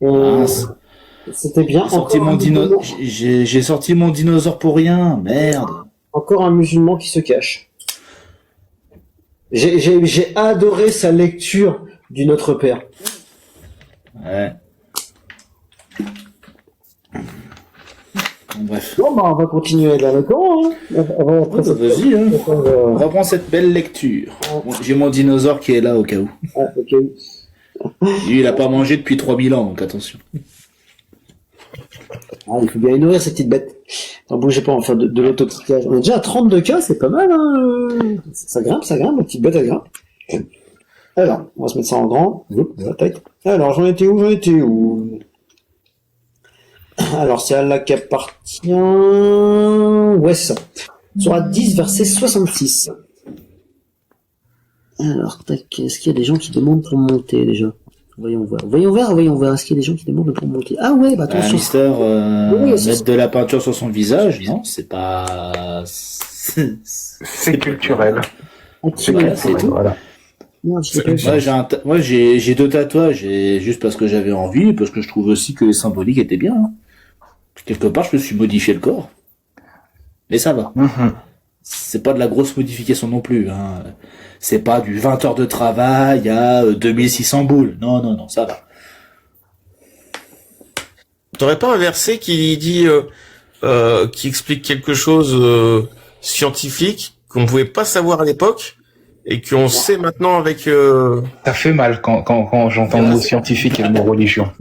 Et Mince. c'était bien. J'ai sorti mon dinosaure pour rien. Merde. Encore un musulman qui se cache. J'ai adoré sa lecture du Notre Père. Ouais. Bon, bref. Bon, bah, on va continuer là, d'accord, hein. Vas-y, hein. On reprend cette belle lecture. Bon, j'ai mon dinosaure qui est là au cas où. Ah, ok. Lui, il a pas mangé depuis 3000 ans, donc attention. Ah, il faut bien les nourrir, ces petites bêtes. Ne bougez pas, on va faire de l'autopiquage. On est déjà à 32 cas, c'est pas mal, hein. Ça grimpe, la petite bête, elle grimpe. Alors, on va se mettre ça en grand. Alors, j'en étais où? Alors, c'est Allah qui appartient. Ouais, c'est ça. Sur 10, verset 66. Alors, tac, est-ce qu'il y a des gens qui demandent pour monter, déjà? Voyons voir. Est-ce qu'il y a des gens qui demandent pour monter? Ah ouais, bah attention. Mister, mettre de la peinture sur son visage, non, c'est pas... C'est culturel. C'est tout. Voilà. Moi, j'ai 2 tatouages, juste parce que j'avais envie, et parce que je trouve aussi que les symboliques étaient bien. Hein. Quelque part, je me suis modifié le corps. Mais ça va. C'est pas de la grosse modification non plus. Hein. C'est pas du 20 heures de travail à 2600 boules. Non, ça va. T'aurais pas un verset qui dit, qui explique quelque chose scientifique qu'on pouvait pas savoir à l'époque et qu'on sait maintenant avec... Ça fait mal quand j'entends le mot scientifique et le mot religion.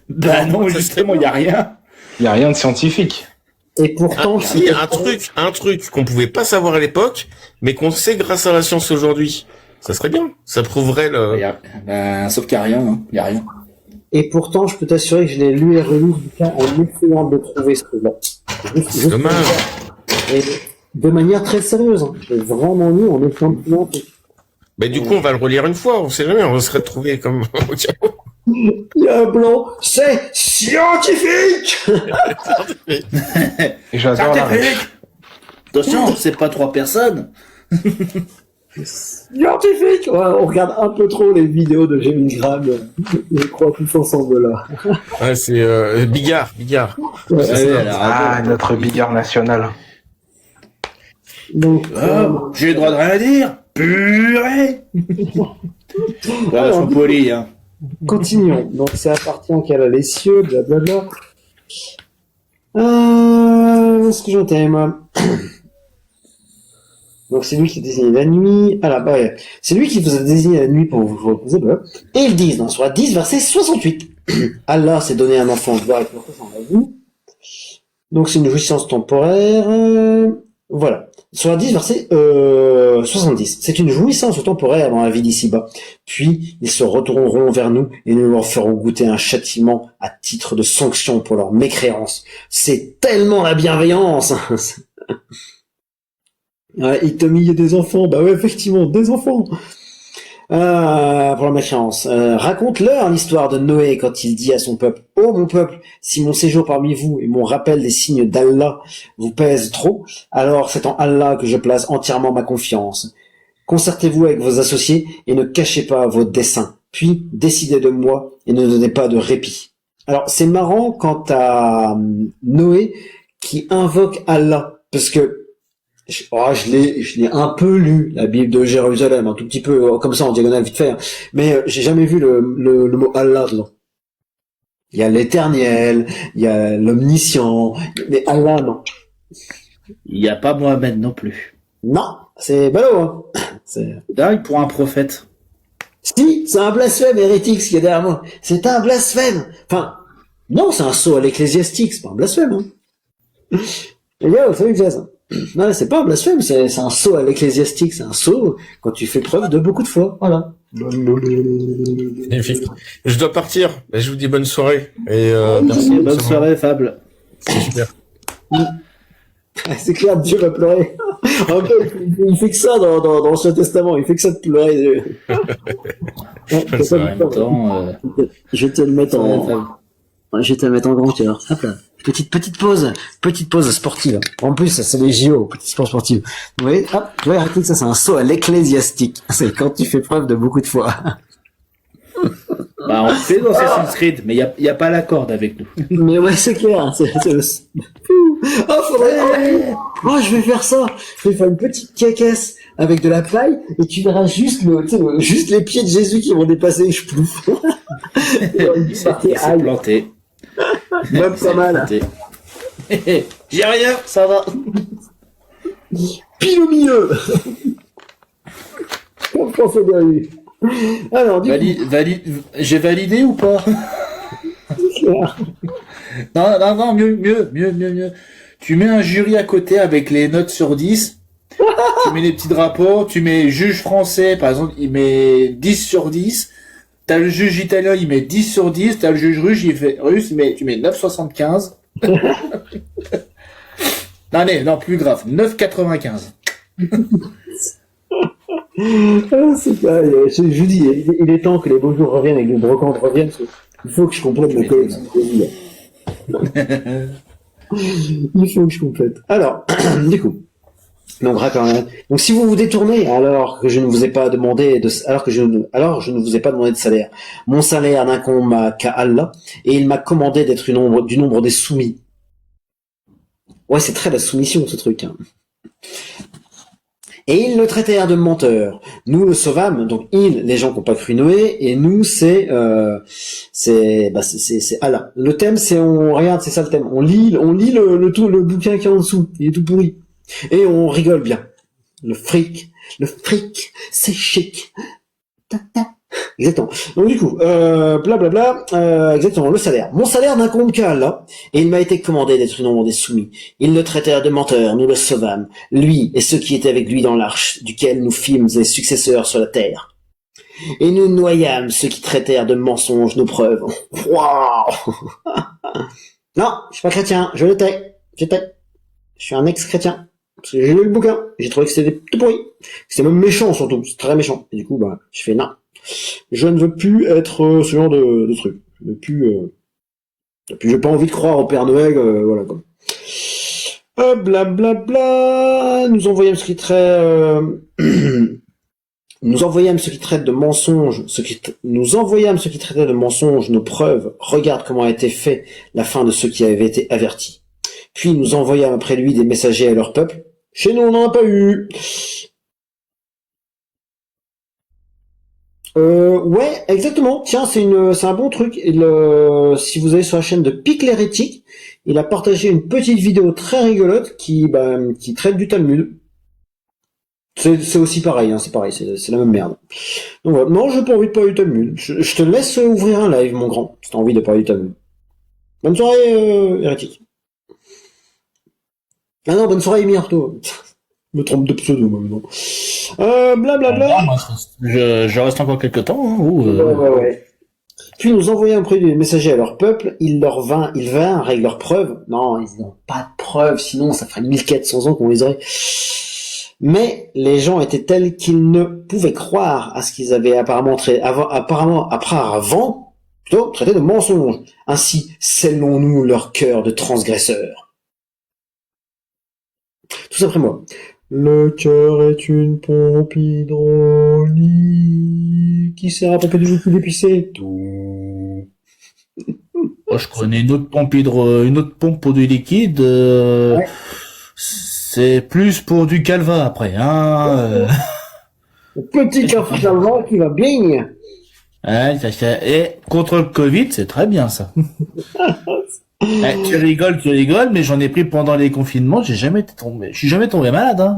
Bah non, justement, il y a rien. Il y a rien de scientifique. Et pourtant, un truc qu'on pouvait pas savoir à l'époque, mais qu'on sait grâce à la science aujourd'hui. Ça serait bien. Ça prouverait le... Sauf qu'il y a rien, hein. Il y a rien. Et pourtant, je peux t'assurer que je l'ai lu et relu en essayant de trouver ce truc-là. C'est dommage. Et de manière très sérieuse. Hein. J'ai vraiment lu en essayant de trouver un truc. Mais du coup, on va le relire une fois. On sait jamais. On se serait retrouvé comme... Il y a un blanc. C'est scientifique. Et j'adore la Attention, c'est pas 3 personnes. Scientifique. Ouais, on regarde un peu trop les vidéos de Gemini Graham. Je crois tous ensemble là. Ouais, c'est Bigard. Ouais, notre Bigard national. Donc, j'ai le droit de rien dire. Purée. Voilà, je suis poli, hein. Continuons. Donc, ça appartient qu'à la les cieux, blablabla. Est-ce que j'entends, moi? Donc, c'est lui qui désigne la nuit. Ah là, bah, ouais. C'est lui qui vous a désigné la nuit pour vous reposer, bah. Et ils disent, dans Sourate 10, verset 68. Allah s'est donné un enfant, gloire et pureté sans raison. Donc, c'est une jouissance temporaire. Voilà. Sourate 10, verset 70. C'est une jouissance temporaire dans la vie d'ici-bas. Puis, ils se retourneront vers nous et nous leur ferons goûter un châtiment à titre de sanction pour leur mécréance. C'est tellement la bienveillance. Ouais, il y a des enfants. Bah ouais, effectivement, des enfants. Pour la mécréance. Raconte-leur l'histoire de Noé quand il dit à son peuple: ô mon peuple, si mon séjour parmi vous et mon rappel des signes d'Allah vous pèsent trop, alors c'est en Allah que je place entièrement ma confiance. Concertez-vous avec vos associés et ne cachez pas vos desseins. Puis décidez de moi et ne donnez pas de répit. Alors c'est marrant quant à Noé qui invoque Allah, parce que je l'ai un peu lu, la Bible de Jérusalem, un tout petit peu, comme ça, en diagonale, vite fait. Mais j'ai jamais vu le mot Allah dedans. Il y a l'éternel, il y a l'omniscient, mais Allah, non. Il n'y a pas Mohamed non plus. Non, c'est ballot, hein. C'est dingue pour un prophète. Si, c'est un blasphème hérétique, ce qu'il y a derrière moi. C'est un blasphème. Enfin, non, c'est un saut à l'ecclésiastique, c'est pas un blasphème, hein. Les gars, vous savez que c'est ça. Non, c'est pas un blasphème, c'est un saut à l'ecclésiastique, c'est un saut quand tu fais preuve de beaucoup de foi, voilà. Magnifique. Je dois partir, mais je vous dis bonne soirée. Et merci. Bonne soirée, Fable. C'est super. C'est clair, Dieu va pleurer. En fait, il fait que ça dans l'Ancien Testament, il fait que ça de pleurer. Je vais te le mettre en grand cœur. Hop là. Petite pause sportive. En plus, c'est les JO, petite sport sportive. Vous voyez, hop, tu vois, arrêtez que ça, c'est un saut à l'ecclésiastique. C'est quand tu fais preuve de beaucoup de foi. Bah, on fait dans Assassin's Creed, mais il y a pas la corde avec nous. Mais ouais, c'est clair. C'est le... Oh, faudrait... Oh, je vais faire ça. Je vais faire une petite cacasse avec de la paille et tu verras juste juste les pieds de Jésus qui vont dépasser. Je pouffe. Il s'est planté. Même pas mal. J'ai rien, ça va. Pile au milieu. On pense bien eu. Alors, du coup... J'ai validé ou pas? Non, mieux. Tu mets un jury à côté avec les notes sur 10. Tu mets les petits drapeaux. Tu mets juge français, par exemple, il met 10 sur 10. T'as le juge italien, il met 10 sur 10. T'as le juge russe, tu mets 9,75. Non, plus grave. 9,95. C'est pas, je vous dis, il est temps que les beaux jours reviennent et que les brocantes reviennent. Il faut que je complète ma collection. Il faut que je complète. Alors, du coup, donc si vous vous détournez alors que je ne vous ai pas demandé alors je ne vous ai pas demandé de salaire, mon salaire n'incombe qu'à Allah et il m'a commandé d'être du nombre des soumis. Ouais, c'est très la soumission ce truc. Hein. Et ils le traitèrent de menteur. Nous le sauvâmes, donc les gens qui n'ont pas cru Noé, et nous c'est Allah. Le thème c'est regarde, c'est ça le thème. On lit le bouquin qui est en dessous, il est tout pourri. Et on rigole bien. Le fric, c'est chic. Exactement. Donc du coup, exactement, le salaire. Mon salaire n'incombe qu'à Allah, et il m'a été commandé d'être du nombre des soumis. Ils le traitèrent de menteur, nous le sauvâmes, lui et ceux qui étaient avec lui dans l'arche, duquel nous fîmes les successeurs sur la terre. Et nous noyâmes ceux qui traitèrent de mensonges nos preuves. Waouh. Non, je suis pas chrétien, je le tais. Je suis un ex-chrétien. Parce que j'ai lu le bouquin, j'ai trouvé que c'était tout pourri. C'était même méchant surtout, c'est très méchant. Et du coup, je fais non. Je ne veux plus être ce genre de truc. Je ne veux plus, j'ai pas envie de croire au Père Noël, voilà quoi. Blablabla. Nous envoyâmes ce qui traite, nous envoyâmes ce qui traite de mensonges, nous envoyâmes ce qui traitait de mensonges, nos preuves. Regarde comment a été fait la fin de ceux qui avaient été avertis. Puis nous envoyâmes après lui des messagers à leur peuple. Chez nous, on n'en a pas eu. Ouais, exactement. Tiens, c'est un bon truc. Si vous allez sur la chaîne de Pic l'hérétique, il a partagé une petite vidéo très rigolote qui traite du Talmud. C'est aussi pareil, hein, c'est pareil, c'est la même merde. Donc voilà. Non, j'ai pas envie de parler du Talmud. Je te laisse ouvrir un live, mon grand, si t'as envie de parler du Talmud. Bonne soirée, hérétique. Ah non, bonne soirée, Emir, toi. Je me trompe de pseudo, moi, maintenant. Blablabla. Je reste encore quelques temps, hein, ouais. Puis nous envoyons après des messagers à leur peuple, ils vinrent avec leurs preuves. Non, ils n'ont pas de preuves, sinon ça ferait 1400 ans qu'on les aurait. Mais les gens étaient tels qu'ils ne pouvaient croire à ce qu'ils avaient apparemment traité de mensonges. Ainsi scellons-nous leur cœur de transgresseurs. Tout ça après moi. Le cœur est une pompe hydraulique qui sert à pomper du liquide épicé. Tout. Oh, je connais une autre pompe pour du liquide. Ouais. C'est plus pour du calva après, hein. Le petit calva qui va bien. Et contre le Covid, c'est très bien ça. Tu rigoles, mais j'en ai pris pendant les confinements, je suis jamais tombé malade, hein.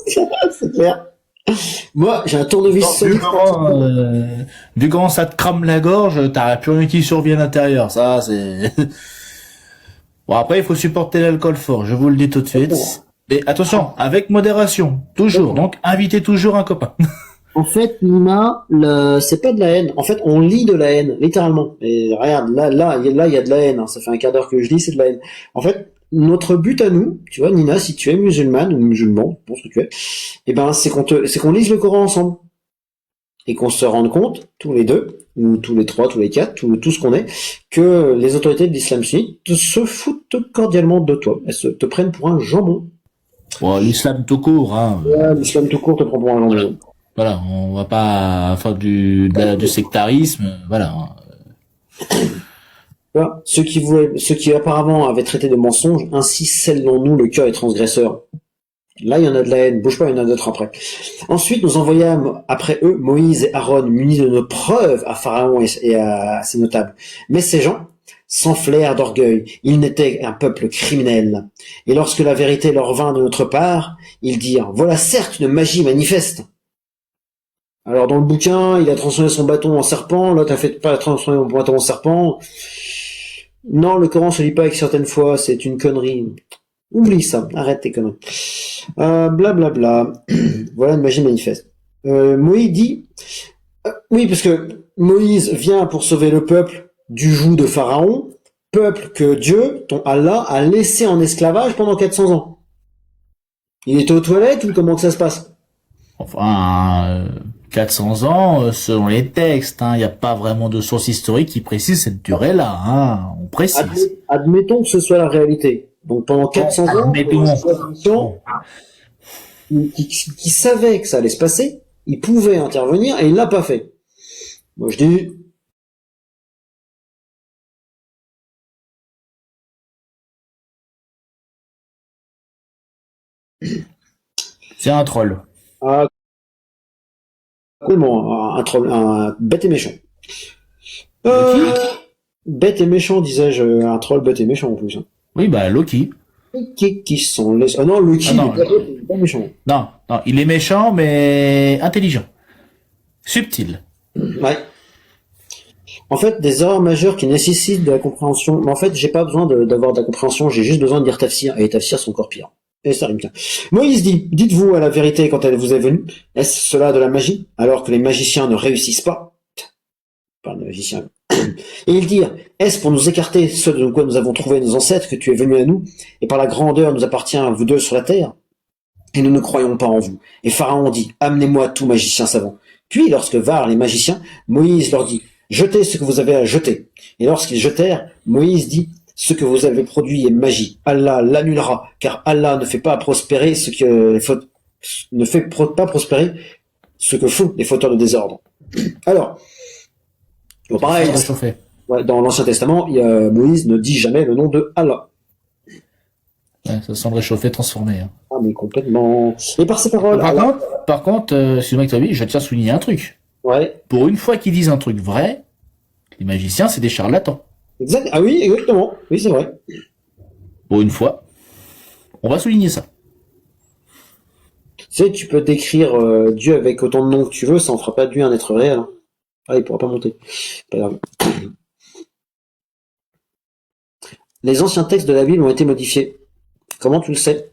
C'est clair. Moi, j'ai un tournevis vu comment ça te crame la gorge, t'as plus rien qui survient à l'intérieur, ça, c'est... Bon, après, il faut supporter l'alcool fort, je vous le dis tout de suite. Mais attention, avec modération, toujours. Donc, invitez toujours un copain. En fait, Nina, c'est pas de la haine. En fait, on lit de la haine, littéralement. Et regarde, là, il y a de la haine. Hein. Ça fait un quart d'heure que je lis, c'est de la haine. En fait, notre but à nous, tu vois, Nina, si tu es musulmane ou musulman, je pense que tu es, c'est qu'on lise le Coran ensemble. Et qu'on se rende compte, tous les deux, ou tous les trois, tous les quatre, tout ce qu'on est, que les autorités de l'islam sunnite se foutent cordialement de toi. Elles te prennent pour un jambon. Bon, l'islam tout court, hein. Ouais, l'islam tout court te prend pour un jambon. Voilà, on va pas faire du sectarisme, voilà. Tu vois, ceux qui apparemment avaient traité de mensonges, ainsi scellons-nous le cœur des transgresseurs. Là, il y en a de la haine. Bouge pas, il y en a d'autres après. Ensuite, nous envoyâmes après eux Moïse et Aaron munis de nos preuves à Pharaon et à ses notables. Mais ces gens s'enflèrent d'orgueil. Ils n'étaient un peuple criminel. Et lorsque la vérité leur vint de notre part, ils dirent, voilà certes une magie manifeste. Alors dans le bouquin, il a transformé son bâton en serpent, l'autre a fait pas transformer son bâton en serpent. Non, le Coran se lit pas avec certaines fois, c'est une connerie. Oublie ça, arrête tes conneries. Blablabla. Voilà une magie manifeste. Moïse dit, oui, parce que Moïse vient pour sauver le peuple du joug de Pharaon, peuple que Dieu, ton Allah, a laissé en esclavage pendant 400 ans. Il était aux toilettes ou comment que ça se passe? Enfin, 400 ans, selon les textes, il n'y a pas vraiment de source historique qui précise cette durée-là, on précise. Admettons que ce soit la réalité. Donc pendant 400 ans, qui savait que ça allait se passer, il pouvait intervenir et il l'a pas fait. Moi je dis, c'est un troll. Un troll, un bête et méchant. Bête et méchant, disais-je, un troll bête et méchant en plus. Oui, bah Loki. Qui sont les... Ah non, Loki, non. Il est pas méchant. Non, il est méchant, mais intelligent. Subtil. Ouais. En fait, des erreurs majeures qui nécessitent de la compréhension. Mais en fait, j'ai pas besoin d'avoir de la compréhension, j'ai juste besoin de lire Tafsir. Et les Tafsir sont encore pires. Et ça rime bien. Moïse dit, dites-vous à la vérité quand elle vous est venue, est-ce cela de la magie, alors que les magiciens ne réussissent pas? Pas de magiciens. Et ils dirent, est-ce pour nous écarter ceux de quoi nous avons trouvé nos ancêtres que tu es venu à nous, et par la grandeur nous appartient à vous deux sur la terre? Et nous ne croyons pas en vous. Et Pharaon dit, amenez-moi tout magicien savant. Puis, lorsque vinrent les magiciens, Moïse leur dit, jetez ce que vous avez à jeter. Et lorsqu'ils jetèrent, Moïse dit, ce que vous avez produit est magie. Allah l'annulera, car Allah ne fait pas prospérer ce que pas prospérer ce que font les fauteurs de désordre. Alors, bon, pareil, dans l'Ancien Testament, Moïse ne dit jamais le nom de Allah. Ouais, ça semble réchauffé, transformé. Ah, mais complètement. Et par ces paroles. Par contre, excuse-moi que je tiens à souligner un truc. Ouais. Pour une fois qu'ils disent un truc vrai, les magiciens, c'est des charlatans. Exact. Ah oui, exactement. Oui, c'est vrai. Pour une fois. On va souligner ça. Tu sais, tu peux décrire Dieu avec autant de noms que tu veux, ça en fera pas de lui un être réel. Ah, il pourra pas monter. Pas grave. Les anciens textes de la Bible ont été modifiés. Comment tu le sais?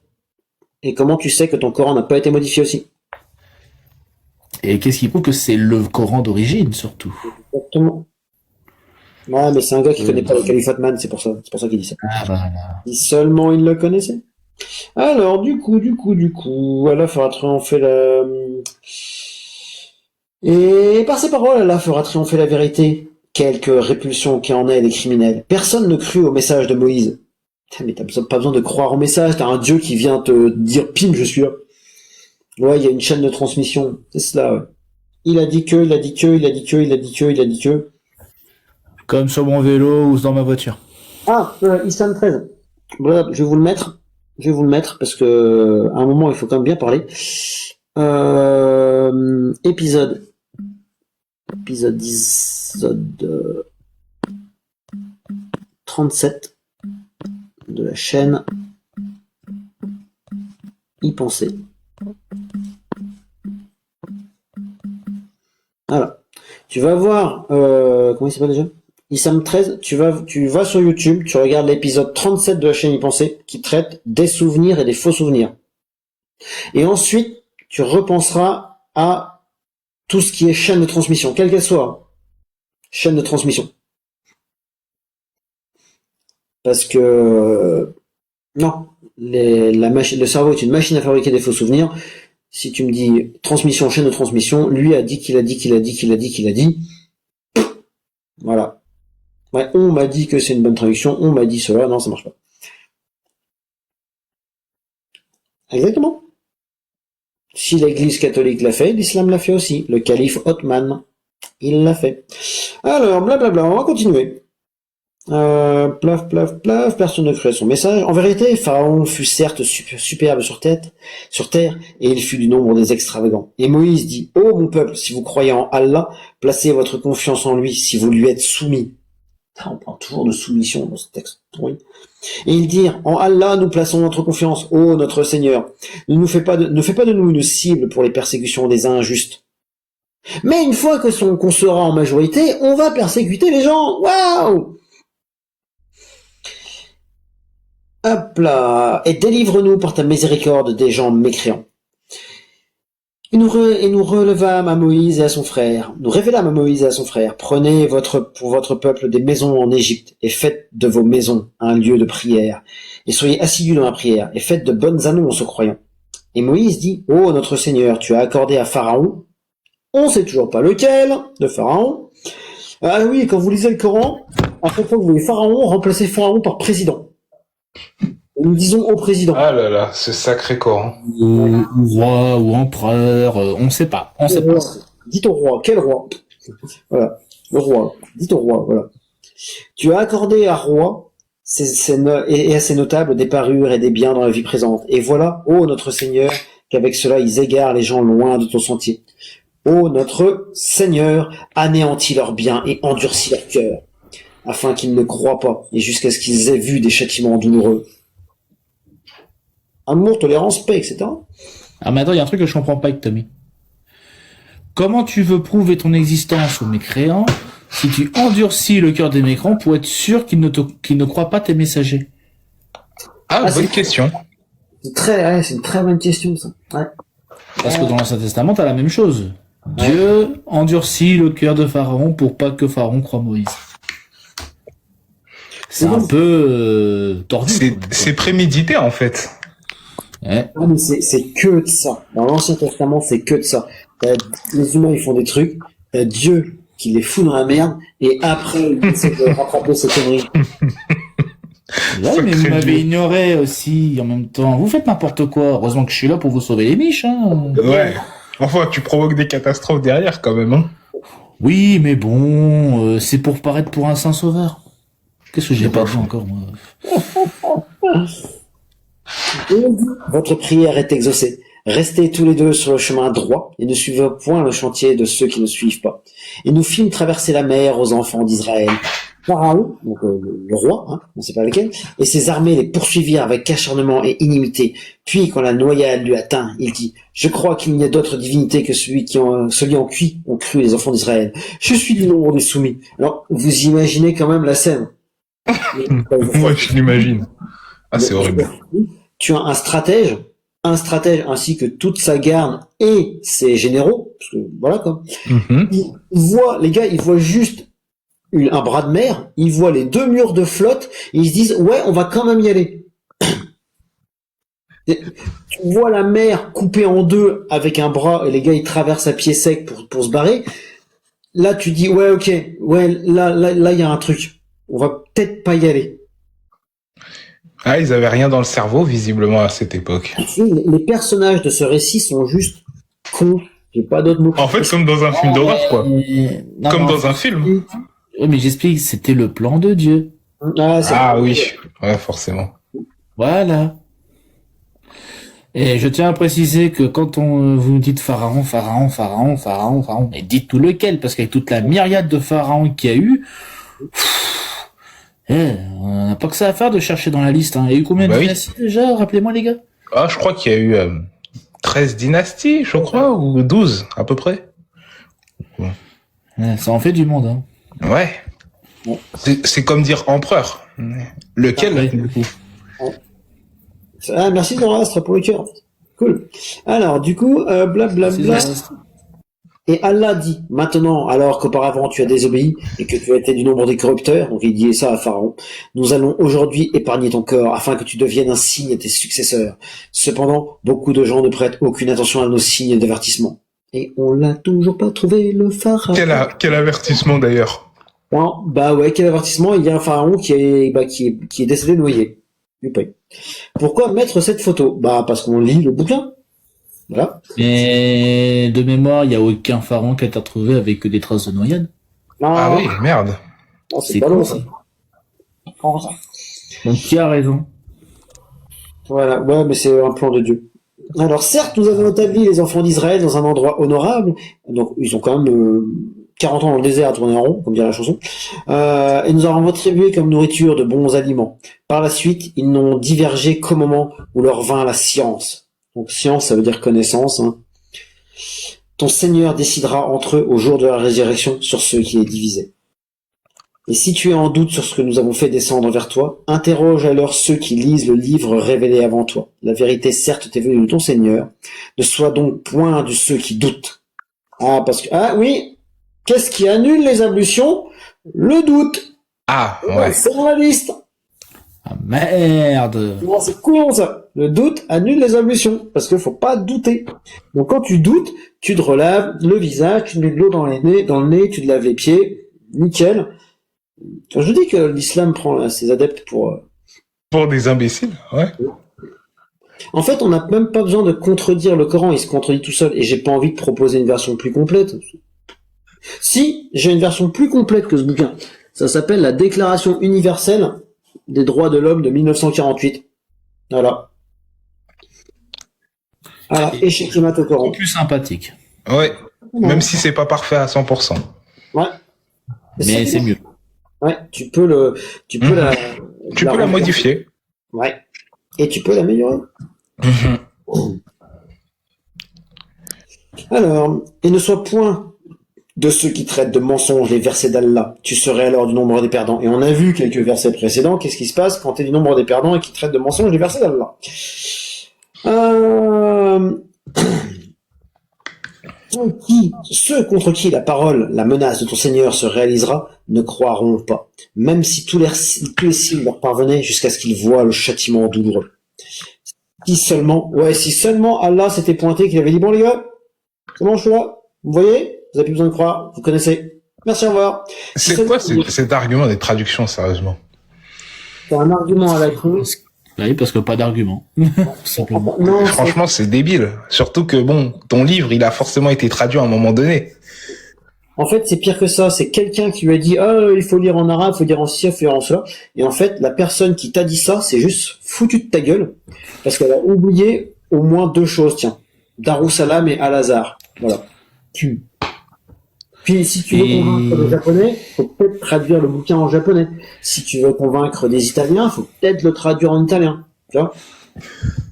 Et comment tu sais que ton Coran n'a pas été modifié aussi? Et qu'est-ce qui prouve que c'est le Coran d'origine, surtout? Exactement. Ouais, mais c'est un gars qui connaît pas le Califat Man, c'est pour ça qu'il dit ça. Ah, voilà. Si seulement il le connaissait. Alors, du coup, Allah fera triompher la... Et par ces paroles, Allah fera triompher la vérité. Quelque répulsion qu'il en ait des criminels. Personne ne crut au message de Moïse. Mais t'as pas besoin de croire au message, t'as un Dieu qui vient te dire pim, je suis là. Ouais, il y a une chaîne de transmission, c'est cela, ouais. Il a dit que. Comme sur mon vélo ou dans ma voiture. Ah, Islam 13. Voilà, je vais vous le mettre parce que à un moment il faut quand même bien parler. Épisode 37 de la chaîne Y penser. Voilà. Tu vas voir comment il s'appelle déjà? Issam 13, tu vas sur YouTube, tu regardes l'épisode 37 de la chaîne Y penser qui traite des souvenirs et des faux souvenirs. Et ensuite, tu repenseras à tout ce qui est chaîne de transmission, quelle qu'elle soit. Chaîne de transmission. Parce que non, le cerveau est une machine à fabriquer des faux souvenirs. Si tu me dis transmission, chaîne de transmission, lui a dit qu'il a dit. Voilà. Ouais, on m'a dit que c'est une bonne traduction, on m'a dit cela, non, ça marche pas. Exactement. Si l'église catholique l'a fait, l'islam l'a fait aussi. Le calife Othman, il l'a fait. Alors, blablabla, on va continuer. Plaf, plaf, plaf, personne ne crée son message. En vérité, Pharaon fut certes superbe sur terre, et il fut du nombre des extravagants. Et Moïse dit, ô mon peuple, si vous croyez en Allah, placez votre confiance en lui, si vous lui êtes soumis. On parle toujours de soumission dans ce texte. Oui. Et ils dirent, en Allah, nous plaçons notre confiance, ô notre Seigneur. Ne fais pas de nous une cible pour les persécutions des injustes. Mais une fois qu'on sera en majorité, on va persécuter les gens. Waouh! Hop là. Et délivre-nous par ta miséricorde des gens mécréants. Et nous relevâmes à Moïse et à son frère. Nous révélâmes à Moïse et à son frère. Prenez pour votre peuple des maisons en Égypte et faites de vos maisons un lieu de prière. Et soyez assidus dans la prière et faites de bonnes annonces aux croyants. Et Moïse dit, ô notre Seigneur, tu as accordé à Pharaon, on sait toujours pas lequel, de Pharaon. Ah oui, quand vous lisez le Coran, à chaque fois que vous voyez Pharaon, remplacez Pharaon par président. Et nous disons au président. Ah là là, ce sacré Coran. Ou roi, ou empereur, on sait pas. On sait pas. Dites au roi, quel roi? Voilà, le roi. Dites au roi, voilà. Tu as accordé à roi et à ses notables des parures et des biens dans la vie présente. Et voilà, ô notre Seigneur, qu'avec cela ils égarent les gens loin de ton sentier. Ô notre Seigneur, anéantis leurs biens et endurcis leur cœur, afin qu'ils ne croient pas, et jusqu'à ce qu'ils aient vu des châtiments douloureux. Amour, tolérance, paix, etc. Ah mais attends, il y a un truc que je comprends pas avec Tommy. Comment tu veux prouver ton existence aux mécréants si tu endurcis le cœur des mécréants pour être sûr qu'ils ne croient pas tes messagers? Bonne question. C'est une très bonne question, ça. Ouais. Parce que dans l'Ancien Testament, t'as la même chose. Dieu endurcit le cœur de Pharaon pour pas que Pharaon croie Moïse. C'est un peu tordu. C'est prémédité en fait. Ouais. Ah, mais c'est que de ça. Dans l'Ancien Testament, c'est que de ça. Les humains, ils font des trucs. Dieu qui les fout dans la merde, et après, il essaie de rattraper ces conneries. Ouais, mais vous m'avez ignoré aussi en même temps. Vous faites n'importe quoi. Heureusement que je suis là pour vous sauver les miches. Hein. Ouais. Enfin, tu provoques des catastrophes derrière quand même. Hein. Oui, mais bon, c'est pour paraître pour un saint sauveur. Qu'est-ce que j'ai pas fait encore, moi? Votre prière est exaucée. Restez tous les deux sur le chemin droit et ne suivez point le chantier de ceux qui ne suivent pas. Et nous fîmes traverser la mer aux enfants d'Israël. Pharaon, donc le roi, hein, on ne sait pas lequel, et ses armées les poursuivirent avec acharnement et inimité. Puis, quand la noyade lui atteint, il dit, je crois qu'il n'y a d'autre divinité que celui en cuit ont cru les enfants d'Israël. Je suis du nombre des soumis. Alors, vous imaginez quand même la scène. Moi, je l'imagine. Ah, c'est horrible. Tu as un stratège ainsi que toute sa garde et ses généraux, parce que voilà quoi. Les gars, ils voient juste un bras de mer, ils voient les deux murs de flotte, et ils se disent ouais, on va quand même y aller. Tu vois la mer coupée en deux avec un bras et les gars ils traversent à pied sec pour se barrer. Là tu dis ouais ok, ouais là il y a un truc, on va peut-être pas y aller. Ah, ils avaient rien dans le cerveau, visiblement, à cette époque. Les personnages de ce récit sont juste cons. J'ai pas d'autres mots. En fait, comme dans un film d'horreur, quoi. Comme dans un film. Oui, mais j'explique, c'était le plan de Dieu. Oui. Ouais, forcément. Voilà. Et je tiens à préciser que quand vous nous dites Pharaon, mais dites tout lequel, parce qu'avec toute la myriade de pharaons qu'il y a eu, on n'a pas que ça à faire de chercher dans la liste. Hein. Il y a eu combien de dynasties déjà? Rappelez-moi les gars. Ah, je crois qu'il y a eu 13 dynasties, je crois, ou 12 à peu près. Ouais. Ça en fait du monde. Hein. Ouais. Bon. C'est comme dire empereur. Lequel du coup. Merci Zoroastre pour le cœur. Cool. Alors du coup, blablabla. Et Allah dit, maintenant, alors qu'auparavant tu as désobéi et que tu as été du nombre des corrupteurs, donc il dit ça à Pharaon, nous allons aujourd'hui épargner ton corps afin que tu deviennes un signe à tes successeurs. Cependant, beaucoup de gens ne prêtent aucune attention à nos signes d'avertissement. Et on l'a toujours pas trouvé, le pharaon. Quel avertissement d'ailleurs? Non, quel avertissement? Il y a un pharaon qui est décédé noyé. Pourquoi mettre cette photo? Parce qu'on lit le bouquin. Voilà. Mais de mémoire, il n'y a aucun pharaon qui a été retrouvé avec des traces de noyade. Non, Ah oui, merde. non, c'est C'est pas con, long, ça. ça. Comment ça? Donc, qui a raison? Voilà, ouais, mais c'est un plan de Dieu. Alors certes, nous avons établi les enfants d'Israël dans un endroit honorable, donc ils ont quand même 40 ans dans le désert à tourner en rond, comme dirait la chanson, et nous avons attribué comme nourriture de bons aliments. Par la suite, ils n'ont divergé qu'au moment où leur vint la science. Donc science, ça veut dire connaissance. Hein. Ton Seigneur décidera entre eux au jour de la résurrection sur ceux qui les divisaient. Et si tu es en doute sur ce que nous avons fait descendre vers toi, interroge alors ceux qui lisent le livre révélé avant toi. La vérité certes t'est venue de ton Seigneur. Ne sois donc point de ceux qui doutent. Ah, parce que, ah oui, qu'est-ce qui annule les ablutions? Le doute. Ah, ouais. C'est dans la liste. Ah, merde! Non, c'est cool, ça. Le doute annule les ablutions. Parce qu'il faut pas douter. Donc quand tu doutes, tu te relaves le visage, tu mets de l'eau dans le nez, tu te laves les pieds. Nickel. Je dis que l'islam prend ses adeptes pour... Pour des imbéciles, ouais. En fait, on n'a même pas besoin de contredire le Coran, il se contredit tout seul, et j'ai pas envie de proposer une version plus complète. Si, j'ai une version plus complète que ce bouquin. Ça s'appelle la Déclaration universelle des droits de l'homme de 1948. Voilà. Voilà, et chez Klimat au Coran. Plus sympathique. Ouais. Même si c'est pas parfait à 100%. Ouais. Mais c'est mieux. Ouais, tu peux la Tu peux la modifier. Ouais. Et tu peux l'améliorer. Alors, et ne sois point de ceux qui traitent de mensonges les versets d'Allah. Tu serais alors du nombre des perdants. Et on a vu quelques versets précédents. Qu'est-ce qui se passe quand tu es du nombre des perdants et qui traitent de mensonges les versets d'Allah? Ceux contre qui la parole, la menace de ton Seigneur se réalisera, ne croiront pas, même si tous les signes leur parvenaient jusqu'à ce qu'ils voient le châtiment douloureux. Si seulement Allah s'était pointé, qu'il avait dit, bon les gars, c'est bon, je suis là, vous voyez, vous avez plus besoin de croire, vous connaissez, merci, au revoir. C'est quoi cet argument des traductions, sérieusement? C'est un argument à la con. Oui, parce que pas d'argument. Simplement. Non, Franchement, c'est débile. Surtout que, bon, ton livre, il a forcément été traduit à un moment donné. en fait, c'est pire que ça. C'est quelqu'un qui lui a dit, il faut lire en arabe, il faut lire en ci, il faut lire en cela. Et en fait, la personne qui t'a dit ça, c'est juste foutu de ta gueule. Parce qu'elle a oublié au moins deux choses, tiens. Darussalam et Al-Azhar. Voilà. Puis, si tu veux convaincre les Japonais, faut peut-être traduire le bouquin en japonais. Si tu veux convaincre des Italiens, faut peut-être le traduire en italien. Tu vois?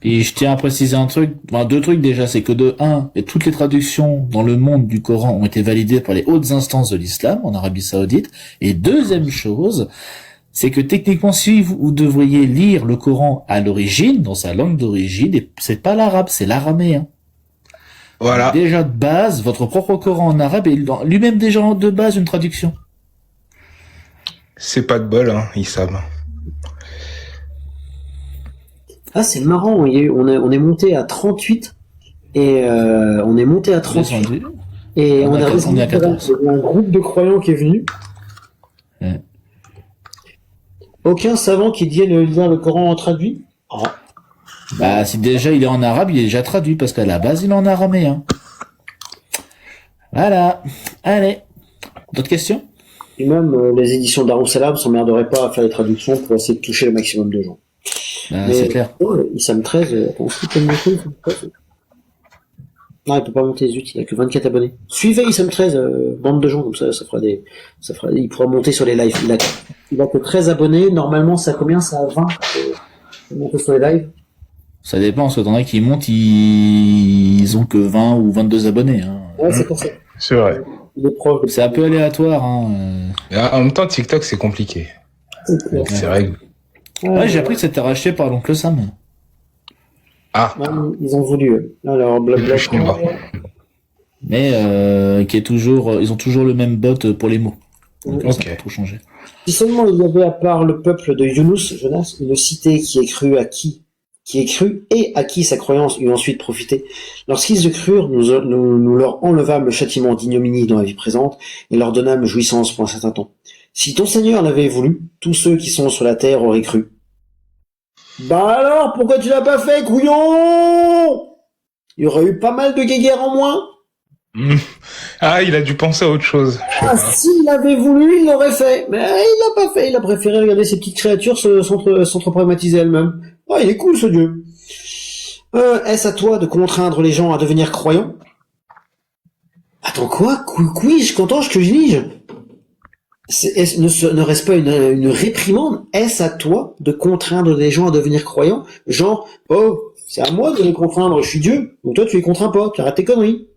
Et je tiens à préciser un truc, deux trucs déjà, c'est que de un, et toutes les traductions dans le monde du Coran ont été validées par les hautes instances de l'islam en Arabie Saoudite. Et deuxième chose, c'est que techniquement, si vous devriez lire le Coran à l'origine, dans sa langue d'origine, et c'est pas l'arabe, c'est l'araméen. Voilà. Déjà de base, votre propre Coran en arabe est lui-même déjà de base une traduction. C'est pas de bol, hein, Issam. Ah, c'est marrant, on est monté à 38 et on est monté à 38 Descendu. et on est à redescendu. 14. Il y a un groupe de croyants qui est venu. Ouais. Aucun savant qui dit lire le Coran en traduit. Ah. Bah, si déjà il est en arabe, il est déjà traduit, parce qu'à la base, il est en araméen. Voilà. Allez. D'autres questions? Et même les éditions Darussalam s'emmerderaient pas à faire les traductions pour essayer de toucher le maximum de gens. Bah, c'est clair. Issam 13, attends, est-ce qu'il peut monter, Issam 13? Non, il peut pas monter, zut, il a que 24 abonnés. Suivez Issam 13, bande de gens, comme ça il pourra monter sur les lives. Il a que 13 abonnés, normalement, ça a combien? Ça a 20, monter sur les lives. Ça dépend, parce que t'en as qui montent, ils ont que 20 ou 22 abonnés, hein. Ouais, c'est pour ça. C'est vrai. Il est proche de... C'est un peu aléatoire, hein. Et en même temps, TikTok, c'est compliqué. C'est vrai. Ouais, j'ai appris que c'était racheté par l'oncle Sam. Ah. Ouais, ils ont voulu. Alors, blabla. Chinois. Mais, qui est toujours, ils ont toujours le même bot pour les mots. Donc, ça Ok. n'a pas trop changé. Si seulement il y avait à part le peuple de Jonas, une cité qui est crue et à qui sa croyance eut ensuite profité. Lorsqu'ils le crurent, nous leur enlevâmes le châtiment d'ignominie dans la vie présente et leur donnâmes jouissance pour un certain temps. Si ton Seigneur l'avait voulu, tous ceux qui sont sur la terre auraient cru. Bah alors, pourquoi tu l'as pas fait, couillon? Il y aurait eu pas mal de guéguerres en moins. Ah, il a dû penser à autre chose. Je sais Ah, pas. s'il avait voulu, il l'aurait fait. Mais il l'a pas fait. Il a préféré regarder ces petites créatures s'entre-pragmatiser elles-mêmes. Ah, il est cool, ce dieu. Est-ce à toi de contraindre les gens à devenir croyants? Attends, quoi? Couis-je, qu'entends-je que je lige? Ne reste pas une réprimande? Est-ce à toi de contraindre les gens à devenir croyants? Genre, oh, c'est à moi de les contraindre, je suis Dieu. Donc toi, tu les contrains pas, tu arrêtes tes conneries.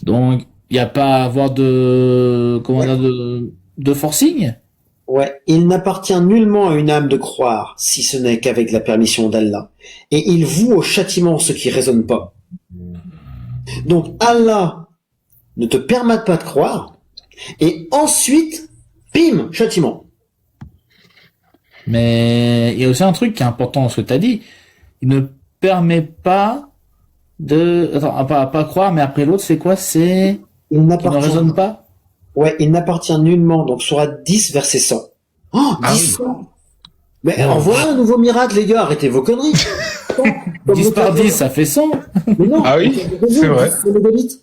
Donc, il n'y a pas à avoir de, comment dire, de forcing? Ouais, il n'appartient nullement à une âme de croire, si ce n'est qu'avec la permission d'Allah. Et il voue au châtiment ce qui raisonne pas. Donc Allah ne te permet pas de croire, et ensuite, bim, châtiment. Mais il y a aussi un truc qui est important dans ce que tu as dit. Il ne permet pas de... Attends, pas croire, mais après l'autre, c'est quoi? C'est... Il Qui ne n'appartient raisonne pas? Ouais, il n'appartient nullement, donc sourate 10, verset 100. Oh, 10 Ah oui. 100. Mais Oh. envoie un nouveau miracle, les gars, arrêtez vos conneries. 10 par 10, ça fait 100. Mais non, Ah oui, c'est vrai. C'est le mégabit.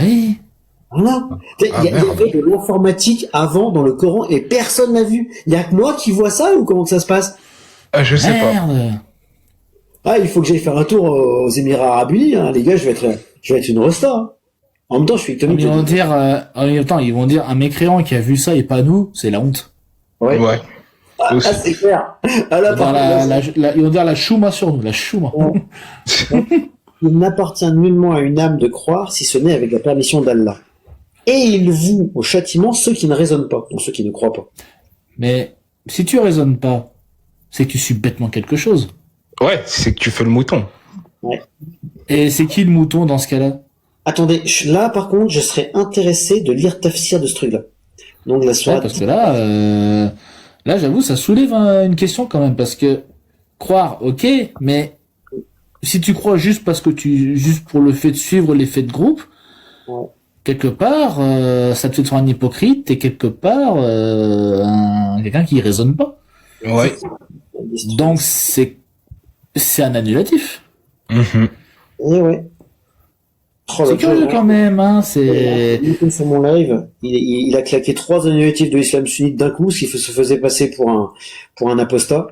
Oui. Voilà. Il y Ah, merde. avait de l'informatique avant dans le Coran et personne n'a vu. Il y a que moi qui vois ça ou comment que ça se passe? Ah, je sais pas. Merde. Ah, il faut que j'aille faire un tour aux Émirats Arabes Unis, hein. Les gars, je vais être une resta, hein. En même temps, je suis étonné. Ils vont dire, en même temps, ils vont dire, un mécréant qui a vu ça et pas nous, c'est la honte. Ouais. Ouais. Ah, Aussi. c'est clair. Ah, là, Ils vont par dire contre, ils vont dire la chouma sur nous, la chouma. il n'appartient nullement à une âme de croire si ce n'est avec la permission d'Allah. Et il voue au châtiment ceux qui ne raisonnent pas, donc ceux qui ne croient pas. Mais si tu raisonnes pas, c'est que tu suis bêtement quelque chose. Ouais, c'est que tu fais le mouton. Et c'est qui le mouton dans ce cas-là? Attendez, là par contre, je serais intéressé de lire Tafsir de ce truc-là. Donc la Ouais, soirée. parce que là, j'avoue, ça soulève une question quand même, parce que croire, ok, mais si tu crois juste parce que juste pour le fait de suivre l'effet de groupe, Ouais. quelque part, ça te fait te faire un hypocrite et quelque part, quelqu'un qui raisonne pas. Ouais. Donc c'est un annulatif. Mhm. Et ouais. Oh, C'est l'autre curieux jour, quand même, hein, c'est... il était sur mon live, il a claqué 3 annulatifs de l'islam sunnite d'un coup, ce qui se faisait passer pour un apostat.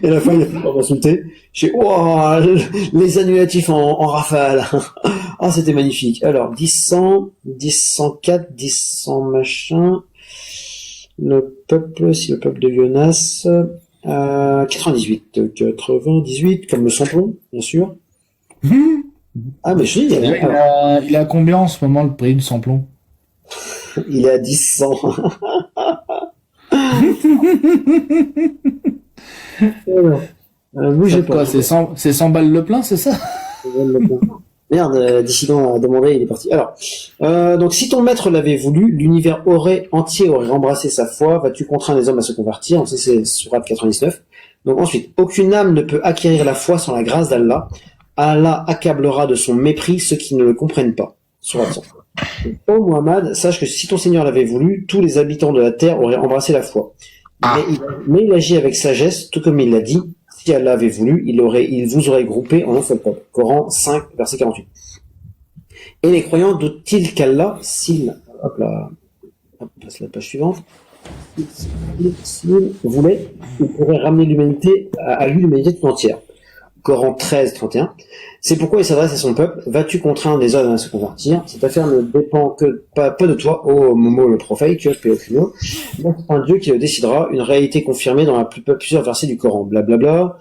Et à la fin, il a fait pour m'insulter. J'ai wow, les annulatifs en rafale. Ah, c'était magnifique. Alors, 10-100, 10-104, 10-100 machin. Le peuple, si le peuple de Jonas, 98, comme le samplon, bien sûr. Ah, mais je dis, Il a combien en ce moment le prix du samplon? il est à 10-100. Bougez pas. Quoi, c'est 100 balles le plein, c'est ça? Merde, Dissident a demandé, il est parti. Alors, donc si ton maître l'avait voulu, l'univers entier aurait embrassé sa foi. Vas-tu contraindre les hommes à se convertir? Donc, ça, c'est Sourate 99. Donc ensuite, aucune âme ne peut acquérir la foi sans la grâce d'Allah. Allah accablera de son mépris ceux qui ne le comprennent pas. Sourate 100. Donc, ô Muhammad, sache que si ton Seigneur l'avait voulu, tous les habitants de la terre auraient embrassé la foi. Mais il agit avec sagesse, tout comme il l'a dit. Si Allah avait voulu, il vous aurait groupé en un seul peuple. Coran 5, verset 48. Et les croyants doutent-ils qu'Allah, hop là, hop, passe la page suivante, s'il voulait, il pourrait ramener l'humanité à lui, l'humanité tout entière. Coran 13, 31. C'est pourquoi il s'adresse à son peuple. Vas-tu contraindre les hommes à se convertir? Cette affaire ne dépend pas de toi, ô Momo le prophète, tu as Péocuno. C'est un Dieu qui le décidera, une réalité confirmée dans plusieurs versets du Coran. Blablabla.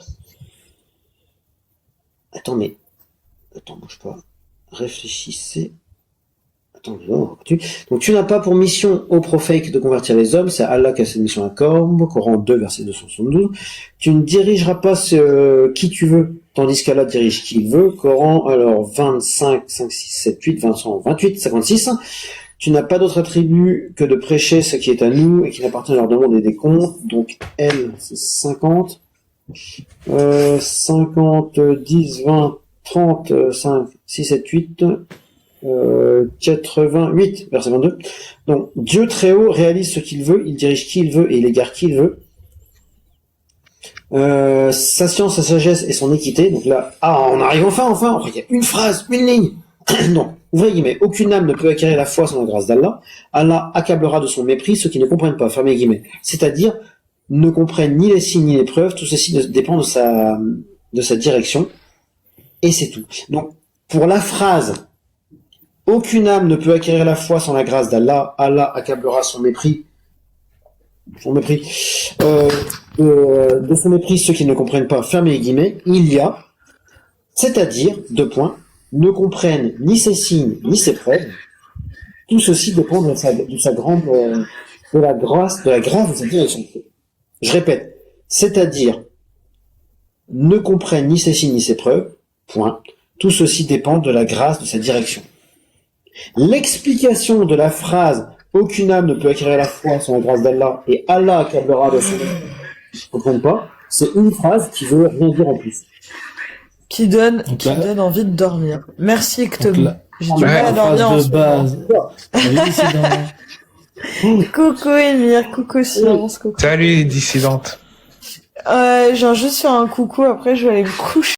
Attends, bouge pas. Réfléchissez. Attends, donc tu n'as pas pour mission au prophète de convertir les hommes, c'est Allah qui a cette mission à Corbe, Coran 2, verset 272. Tu ne dirigeras pas qui tu veux, tandis qu'Allah dirige qui il veut. Coran, alors 25, 5, 6, 7, 8, 28, 56. Tu n'as pas d'autre attribut que de prêcher ce qui est à nous et qui n'appartient à leur demande et des comptes. Donc elle, c'est 50. 50, 10, 20, 30, 5, 6, 7, 8... 88, verset 22. Donc, Dieu très haut réalise ce qu'il veut, il dirige qui il veut et il égare qui il veut. Sa science, sa sagesse et son équité. Donc là, on arrive enfin, il y a une phrase, une ligne. Donc, ouvrez guillemets, aucune âme ne peut acquérir la foi sans la grâce d'Allah. Allah accablera de son mépris ceux qui ne comprennent pas, fermez guillemets. C'est-à-dire, ne comprennent ni les signes ni les preuves, tout ceci dépend de sa direction. Et c'est tout. Donc, pour la phrase, aucune âme ne peut acquérir la foi sans la grâce d'Allah, Allah accablera son mépris, de son mépris ceux qui ne comprennent pas, fermez les guillemets, il y a, c'est-à-dire, ne comprennent ni ses signes, ni ses preuves, tout ceci dépend de sa grande, de la grâce de sa direction. Je répète, c'est-à-dire, ne comprennent ni ses signes, ni ses preuves, tout ceci dépend de la grâce de sa direction. L'explication de la phrase aucune âme ne peut acquérir la foi sans la grâce d'Allah et Allah accablera de son mépris, je ne comprends pas, c'est une phrase qui veut rien dire en plus. Qui donne envie de dormir. Merci Ectomie. J'ai du mal à dormir en ce base. Coucou Émir, coucou Silence, coucou. Salut, dissidente. J'ai juste faire un coucou, après je vais aller me coucher.